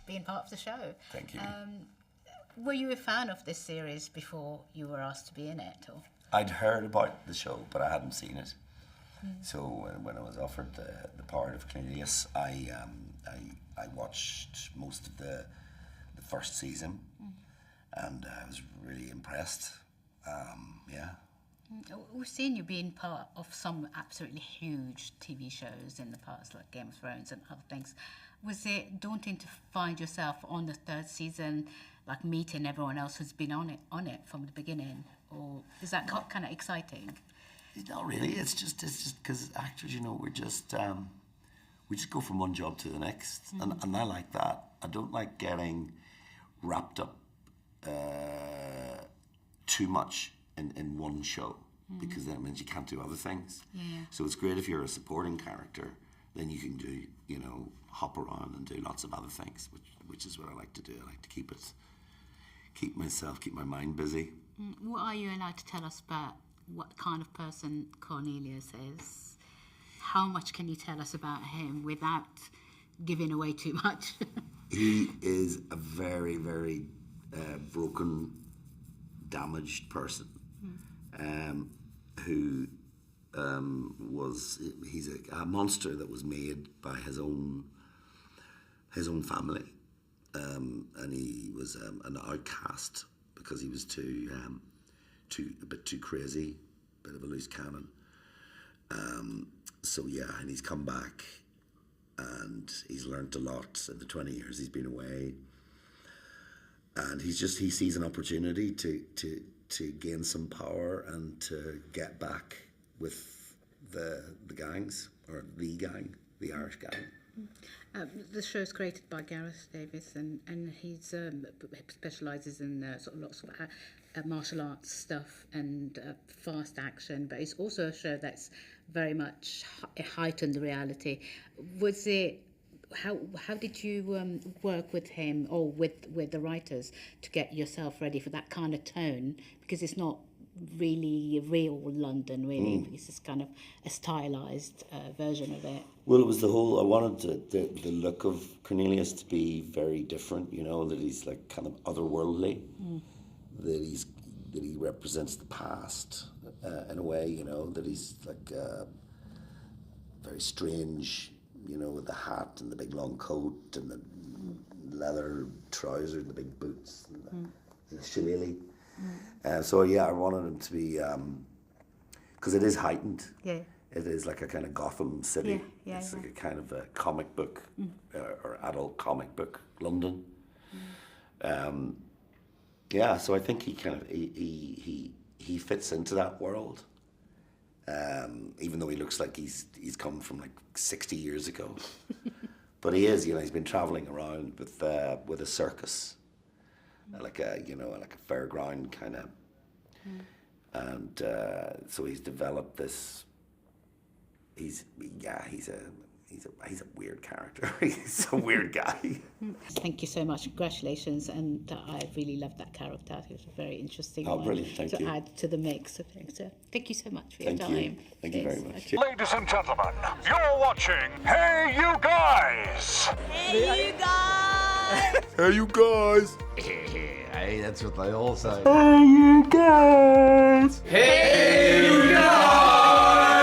being part of the show. Thank you. Were you a fan of this series before you were asked to be in it? Or? I'd heard about the show, but I hadn't seen it. So when I was offered the part of Cornelius, I watched most of the first season, and I was really impressed. Yeah. We've seen you being part of some absolutely huge TV shows in the past, like Game of Thrones and other things. Was it daunting to find yourself on the third season, like meeting everyone else who's been on it from the beginning, or is that kind of exciting? Not really. It's just because actors, you know, we just go from one job to the next, and I like that. I don't like getting wrapped up too much in one show, because that means you can't do other things. Yeah. So it's great if you're a supporting character, then you can do, you know, hop around and do lots of other things, which is what I like to do. I like to keep my mind busy. What are you allowed to tell us about what kind of person Cornelius is? How much can you tell us about him without giving away too much? He is a very, very broken, damaged person who he's a monster that was made by his own family, and he was an outcast because he was a bit too crazy, a bit of a loose cannon. So yeah, and he's come back, and he's learnt a lot in the 20 years he's been away, and he sees an opportunity to gain some power and to get back with the gangs, or the gang, the Irish gang. The show's created by Gareth Davies, and he's specialises in sort of lots of martial arts stuff and fast action, but it's also a show that's very much heightened the reality. Was it how did you work with him or with the writers to get yourself ready for that kind of tone? Because it's not really real London, really. It's just kind of a stylised version of it. Well, it was I wanted the look of Cornelius to be very different, you know, that he's like kind of otherworldly, that he represents the past in a way, you know, that he's like very strange, you know, with the hat and the big long coat and the leather trousers and the big boots and the shillelagh. So yeah, I wanted him to be, because it is heightened. Yeah. It is like a kind of Gotham City. It's like a kind of a comic book or adult comic book London. Yeah, so I think he kind of he fits into that world. Even though he looks like he's come from like 60 years ago, but he is, you know, he's been traveling around with a circus, like a fairground kind of, and so he's developed this. He's a weird character. He's a weird guy. Thank you so much. Congratulations, and I really loved that character. It was a very interesting one brilliant. Thank you. to add to the mix. So thank you so much for your time. Thank you very much. Ladies and gentlemen, you're watching Hey You Guys. Hey, you guys! Hey you guys. Hey, that's what they all say. Hey you guys. Hey, you guys!